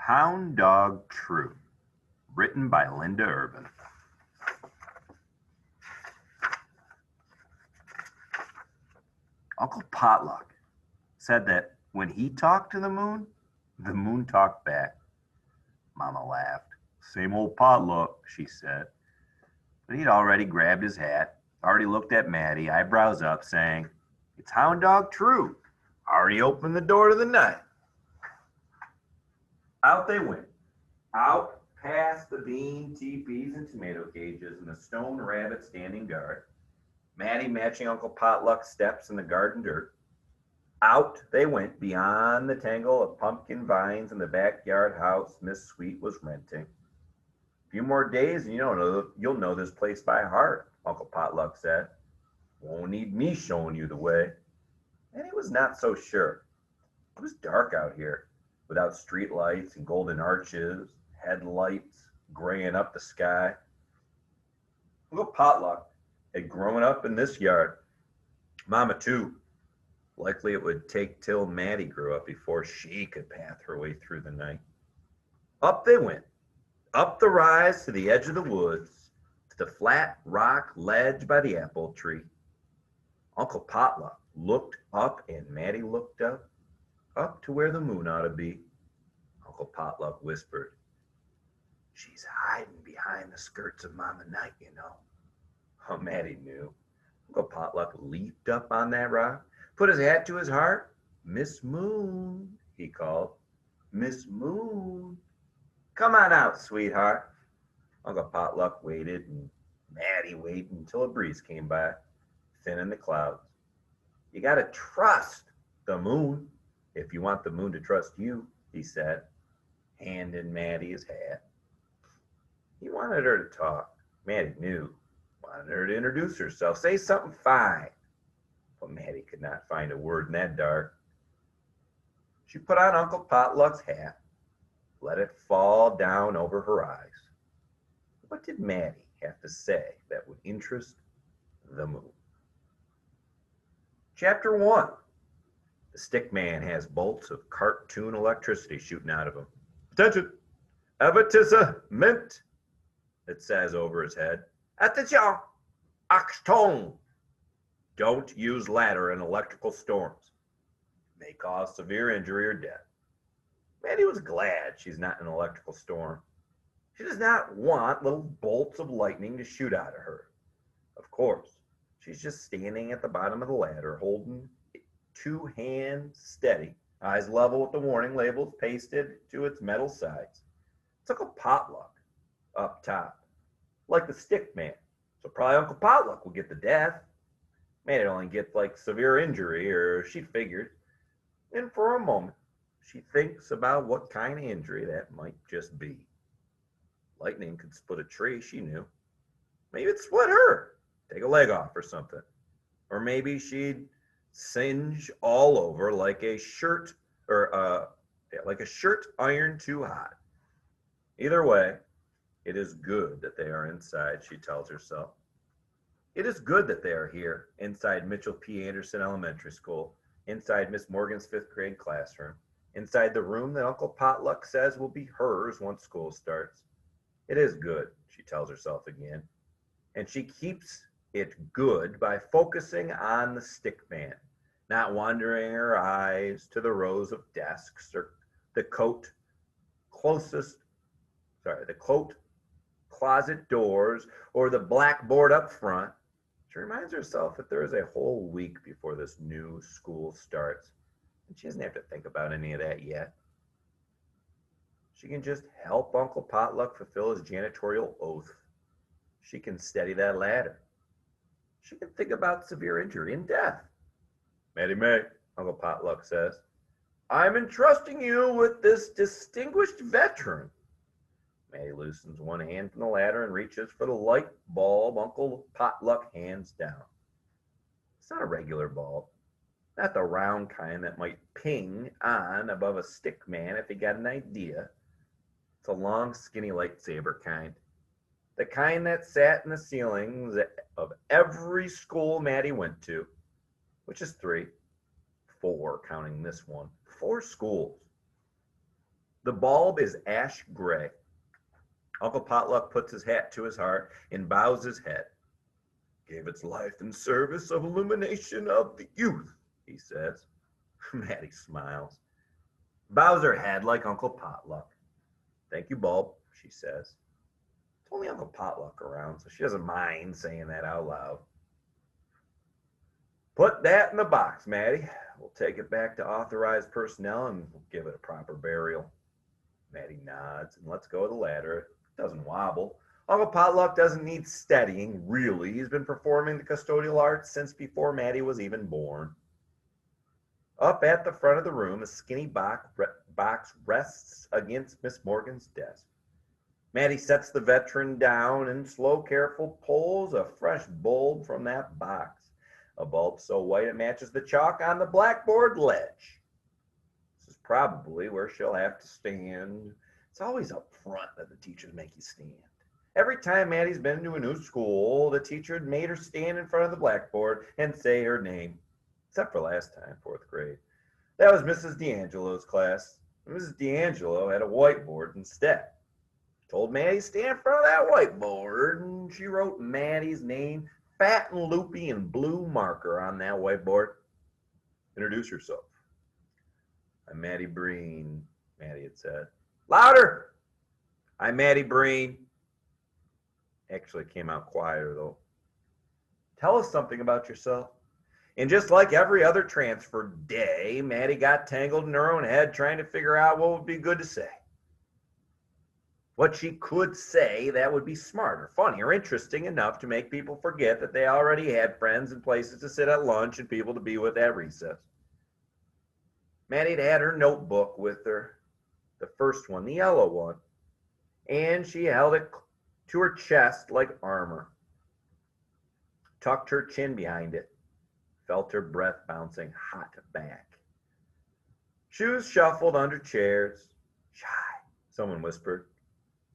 Hound Dog True, written by Linda Urban. Uncle Potluck said that when he talked to the moon talked back. Mama laughed. Same old Potluck, she said. But he'd already grabbed his hat, already looked at Maddie, eyebrows up, saying, It's Hound Dog True. Already opened the door to the night. Out they went. Out past the bean, teepees, and tomato cages and the stone rabbit standing guard. Maddie matching Uncle Potluck's steps in the garden dirt. Out they went beyond the tangle of pumpkin vines in the backyard house Miss Sweet was renting. A few more days and you'll know this place by heart, Uncle Potluck said. Won't need me showing you the way. And he was not so sure. It was dark out here, without street lights and golden arches, headlights graying up the sky. Uncle Potluck had grown up in this yard. Mama, too. Likely it would take till Maddie grew up before she could path her way through the night. Up they went, up the rise to the edge of the woods, to the flat rock ledge by the apple tree. Uncle Potluck looked up and Maddie looked up to where the moon ought to be. Uncle Potluck whispered, She's hiding behind the skirts of Mama Night, you know. Oh, Maddie knew. Uncle Potluck leaped up on that rock, put his hat to his heart. Miss Moon, he called. Miss Moon. Come on out, sweetheart. Uncle Potluck waited and Maddie waited until a breeze came by, thinning the clouds. You got to trust the moon if you want the moon to trust you, he said, handing Maddie his hat. He wanted her to talk. Maddie knew. Wanted her to introduce herself, say something fine. But Maddie could not find a word in that dark. She put on Uncle Potluck's hat, let it fall down over her eyes. What did Maddie have to say that would interest the moon? Chapter 1. The stick man has bolts of cartoon electricity shooting out of him. Attention! Advertisement! It says over his head. Attention! Achtung! Don't use ladder in electrical storms. May cause severe injury or death. Maddie was glad she's not in an electrical storm. She does not want little bolts of lightning to shoot out of her. Of course, she's just standing at the bottom of the ladder, holding two hands steady, eyes level with the warning labels pasted to its metal sides. It's Uncle Potluck up top, like the stick man. So probably Uncle Potluck will get the death. Maddie only get like severe injury, or she figured. And for a moment, she thinks about what kind of injury that might just be. Lightning could split a tree, she knew. Maybe it'd split her, take a leg off or something. Or maybe she'd singe all over like a shirt ironed too hot. Either way, it is good that they are inside, she tells herself. It is good that they are here, inside Mitchell P. Anderson Elementary School, inside Miss Morgan's 5th grade classroom, inside the room that Uncle Potluck says will be hers once school starts. It is good, she tells herself again. And she keeps it good by focusing on the stick man, not wandering her eyes to the rows of desks or the coat closet doors or the blackboard up front. She reminds herself that there is a whole week before this new school starts, and she doesn't have to think about any of that yet. She can just help Uncle Potluck fulfill his janitorial oath. She can steady that ladder. She can think about severe injury and death. Maddie May, Uncle Potluck says, I'm entrusting you with this distinguished veteran. Maddie loosens one hand from the ladder and reaches for the light bulb Uncle Potluck hands down. It's not a regular bulb, not the round kind that might ping on above a stick man if he got an idea. It's a long, skinny lightsaber kind. The kind that sat in the ceilings of every school Maddie went to, which is 3, 4, counting this one. 4 schools. The bulb is ash gray. Uncle Potluck puts his hat to his heart and bows his head. Gave its life in service of illumination of the youth, he says. Maddie smiles, bows her head like Uncle Potluck. Thank you, Bulb, she says. It's only Uncle Potluck around, so she doesn't mind saying that out loud. Put that in the box, Maddie. We'll take it back to authorized personnel and we'll give it a proper burial. Maddie nods and lets go of the ladder. It doesn't wobble. Uncle Potluck doesn't need steadying, really. He's been performing the custodial arts since before Maddie was even born. Up at the front of the room, a skinny box rests against Miss Morgan's desk. Maddie sets the veteran down and slow, careful pulls a fresh bulb from that box. A bulb so white it matches the chalk on the blackboard ledge. This is probably where she'll have to stand. It's always up front that the teachers make you stand. Every time Maddie's been to a new school, the teacher had made her stand in front of the blackboard and say her name. Except for last time, 4th grade. That was Mrs. D'Angelo's class. Mrs. D'Angelo had a whiteboard instead. Told Maddie to stand in front of that whiteboard, and she wrote Maddie's name fat and loopy in blue marker on that whiteboard. Introduce yourself. I'm Maddie Breen, Maddie had said. Louder! I'm Maddie Breen. Actually came out quieter though. Tell us something about yourself. And just like every other transfer day, Maddie got tangled in her own head trying to figure out what would be good to say. What she could say that would be smart or funny or interesting enough to make people forget that they already had friends and places to sit at lunch and people to be with at recess. Maddie had her notebook with her, the first one, the yellow one, and she held it to her chest like armor. Tucked her chin behind it, felt her breath bouncing hot back. Shoes shuffled under chairs. Shy, someone whispered.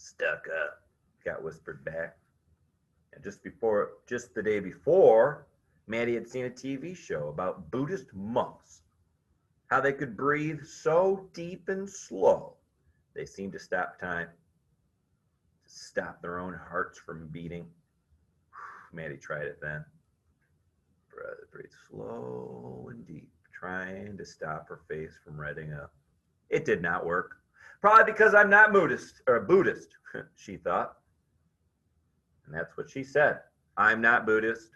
Stuck up, got whispered back. And just the day before, Maddie had seen a TV show about Buddhist monks. How they could breathe so deep and slow, they seemed to stop time. To stop their own hearts from beating. Maddie tried it then. Breathe slow and deep, trying to stop her face from reddening up. It did not work. Probably because I'm not Buddhist, she thought. And that's what she said. I'm not Buddhist.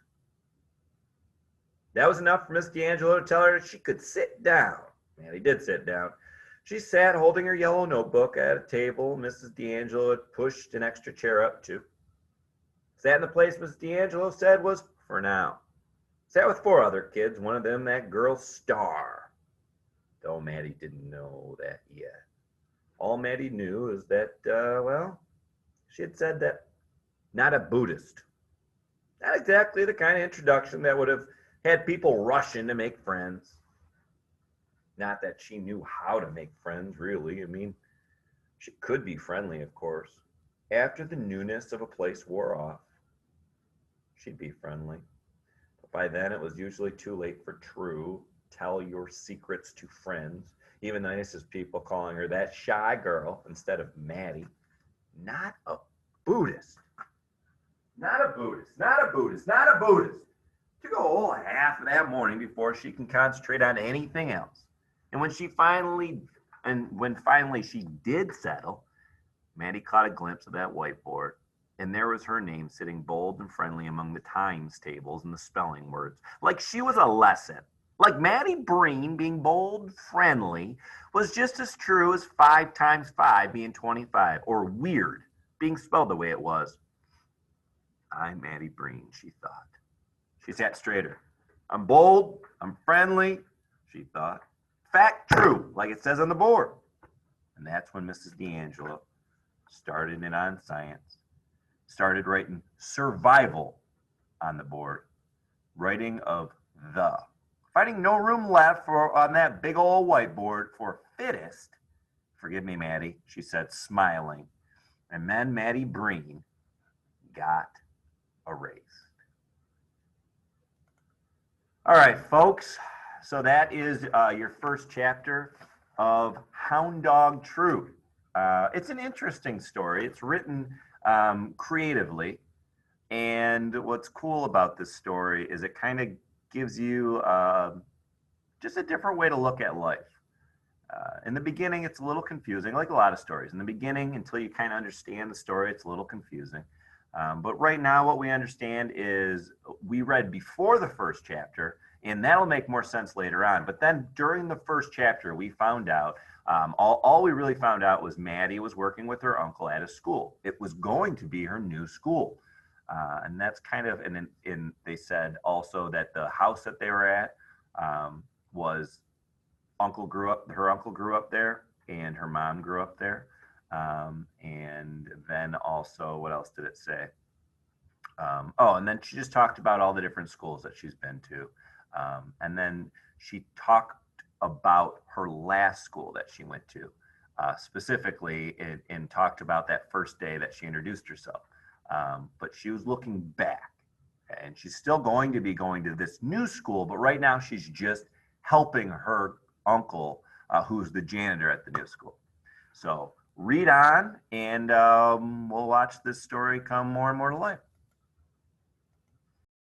That was enough for Miss D'Angelo to tell her she could sit down. Maddie did sit down. She sat holding her yellow notebook at a table Mrs. D'Angelo had pushed an extra chair up to. Sat in the place Mrs. D'Angelo said was for now. Sat with 4 other kids, one of them that girl Star. Though Maddie didn't know that yet. All Maddie knew is that, she had said that not a Buddhist. Not exactly the kind of introduction that would have had people rush in to make friends. Not that she knew how to make friends, really. I mean, she could be friendly, of course. After the newness of a place wore off, she'd be friendly. But by then, it was usually too late for true tell your secrets to friends. Even the nicest people calling her that shy girl instead of Maddie. Not a Buddhist. Not a Buddhist. Not a Buddhist. Not a Buddhist. To go a whole half of that morning before she can concentrate on anything else. And when finally she did settle, Maddie caught a glimpse of that whiteboard. And there was her name sitting bold and friendly among the times tables and the spelling words. Like she was a lesson. Like Maddie Breen being bold, friendly, was just as true as 5 times 5 being 25, or weird being spelled the way it was. I'm Maddie Breen, she thought. She sat straighter. I'm bold, I'm friendly, she thought. Fact, true, like it says on the board. And that's when Mrs. D'Angelo started it on science. Started writing survival on the board. Writing of the. Finding no room left on that big old whiteboard for fittest. Forgive me, Maddie, she said, smiling. And then Maddie Breen got erased. All right, folks. So that is your first chapter of Hound Dog True. It's an interesting story. It's written creatively. And what's cool about this story is it kind of gives you just a different way to look at life. In the beginning, it's a little confusing, like a lot of stories. In the beginning, until you kind of understand the story, it's a little confusing. But right now, what we understand is we read before the first chapter, and that'll make more sense later on. But then during the first chapter, we found out all we really found out was Maddie was working with her uncle at a school. It was going to be her new school. And that's kind of, and they said also that the house that they were at was her uncle grew up there, and her mom grew up there. And then also, what else did it say? Oh, and then she just talked about all the different schools that she's been to. And then she talked about her last school that she went to, specifically, and talked about that first day that she introduced herself. But she was looking back, and she's still going to be going to this new school, but right now she's just helping her uncle, who's the janitor at the new school. So read on, and we'll watch this story come more and more to life.